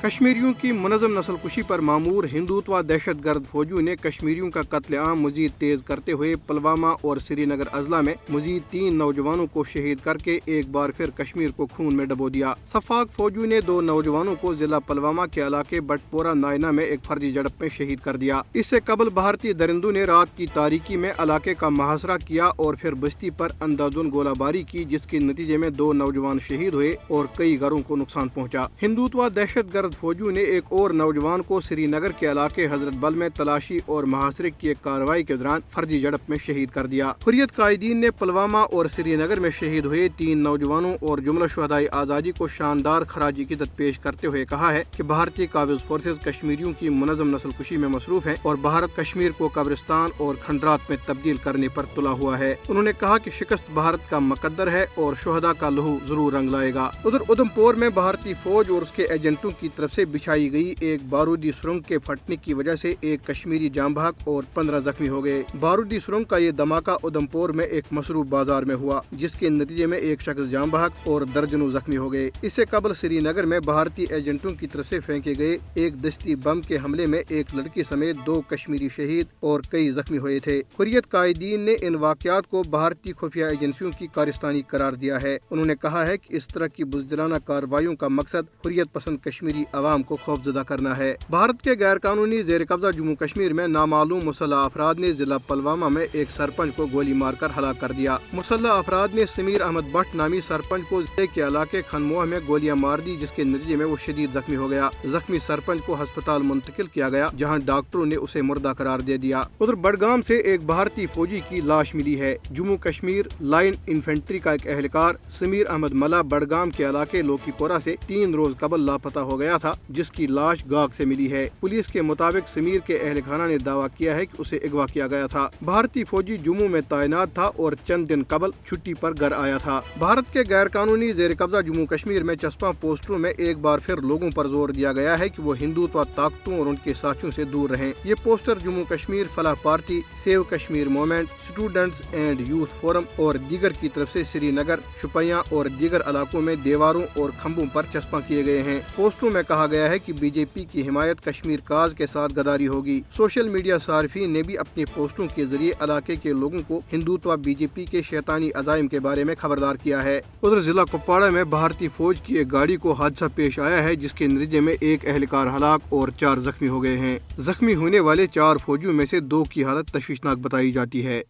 کشمیریوں کی منظم نسل کشی پر معمور ہندوتوا دہشت گرد فوجیوں نے کشمیریوں کا قتل عام مزید تیز کرتے ہوئے پلوامہ اور سری نگر اضلاع میں مزید 3 نوجوانوں کو شہید کر کے ایک بار پھر کشمیر کو خون میں ڈبو دیا۔ شفاق فوجیوں نے 2 نوجوانوں کو ضلع پلوامہ کے علاقے بٹ پورہ نائنا میں ایک فرضی جھڑپ میں شہید کر دیا۔ اس سے قبل بھارتی درندوں نے رات کی تاریکی میں علاقے کا محاصرہ کیا اور پھر بستی پر اندھادھند گولہ باری کی، جس کے نتیجے میں 2 نوجوان شہید ہوئے اور کئی گھروں کو نقصان پہنچا۔ ہندوتوا دہشت گرد فوجیوں نے ایک اور نوجوان کو سری نگر کے علاقے حضرت بل میں تلاشی اور محاصرے کی ایک کارروائی کے دوران فرضی جھڑپ میں شہید کر دیا۔ حریت قائدین نے پلوامہ اور سری نگر میں شہید ہوئے 3 نوجوانوں اور جملہ شہدائے آزادی کو شاندار خراج عقیدت پیش کرتے ہوئے کہا ہے کہ بھارتی قابض فورسز کشمیریوں کی منظم نسل کشی میں مصروف ہیں اور بھارت کشمیر کو قبرستان اور کھنڈرات میں تبدیل کرنے پر تلا ہوا ہے۔ انہوں نے کہا کہ شکست بھارت کا مقدر ہے اور شہداء کا لہو ضرور رنگ لائے گا۔ ادھر ادھم پور میں بھارتی فوج اور اس کے ایجنٹوں کی طرف سے بچھائی گئی ایک بارودی سرنگ کے پھٹنے کی وجہ سے ایک کشمیری جاں بحق اور 15 زخمی ہو گئے۔ بارودی سرنگ کا یہ دھماکہ ادھم پور میں ایک مصروف بازار میں ہوا، جس کے نتیجے میں ایک شخص جاں بحق اور درجنوں زخمی ہو گئے۔ اس سے قبل سری نگر میں بھارتی ایجنٹوں کی طرف سے پھینکے گئے ایک دستی بم کے حملے میں ایک لڑکی سمیت 2 کشمیری شہید اور کئی زخمی ہوئے تھے۔ حریت قائدین نے ان واقعات کو بھارتی خفیہ ایجنسیوں کی کارستانی قرار دیا ہے۔ انہوں نے کہا ہے کہ اس طرح کی بزدلانہ کارروائیوں کا مقصد حریت پسند کشمیری عوام کو خوفزدہ کرنا ہے۔ بھارت کے غیر قانونی زیر قبضہ جموں کشمیر میں نامعلوم مسلح افراد نے ضلع پلوامہ میں ایک سرپنچ کو گولی مار کر ہلاک کر دیا۔ مسلح افراد نے سمیر احمد بٹ نامی سرپنچ کو ضلع کے علاقے کھنموہ میں گولیاں مار دی، جس کے نتیجے میں وہ شدید زخمی ہو گیا۔ زخمی سرپنچ کو ہسپتال منتقل کیا گیا، جہاں ڈاکٹروں نے اسے مردہ قرار دے دیا۔ ادھر بڈگام سے ایک بھارتی فوجی کی لاش ملی ہے۔ جموں کشمیر لائن انفینٹری کا ایک اہلکار سمیر احمد ملا بڈگام کے علاقے لوکی پورہ سے 3 روز قبل لاپتہ ہو گیا تھا، جس کی لاش گاگ سے ملی ہے۔ پولیس کے مطابق سمیر کے اہل خانہ نے دعویٰ کیا ہے کہ اسے اغوا کیا گیا تھا۔ بھارتی فوجی جموں میں تعینات تھا اور چند دن قبل چھٹی پر گھر آیا تھا۔ بھارت کے غیر قانونی زیر قبضہ جموں کشمیر میں چسپاں پوسٹروں میں ایک بار پھر لوگوں پر زور دیا گیا ہے کہ وہ ہندوتوا طاقتوں اور ان کے ساتھیوں سے دور رہیں۔ یہ پوسٹر جموں کشمیر فلاح party, save Kashmir movement, students and youth forum اور دیگر کی طرف سے سری نگر، شوپیاں اور دیگر علاقوں میں دیواروں اور کھمبوں پر چسپاں کیے گئے ہیں۔ پوسٹروں میں کہا گیا ہے کہ بی جے پی کی حمایت کشمیر کاز کے ساتھ غداری ہوگی۔ سوشل میڈیا صارفین نے بھی اپنے پوسٹروں کے ذریعے علاقے کے لوگوں کو ہندوتوا بی جے پی کے شیطانی عزائم کے بارے میں خبردار کیا ہے۔ ادھر ضلع کپواڑہ میں بھارتی فوج کی ایک گاڑی کو حادثہ پیش آیا ہے، جس کے نتیجے میں ایک اہلکار ہلاک اور 4 زخمی ہو گئے ہیں۔ زخمی ہونے والے 4 فوجیوں میں سے 2 کی حالت تشویشناک بتائی جاتی ہے۔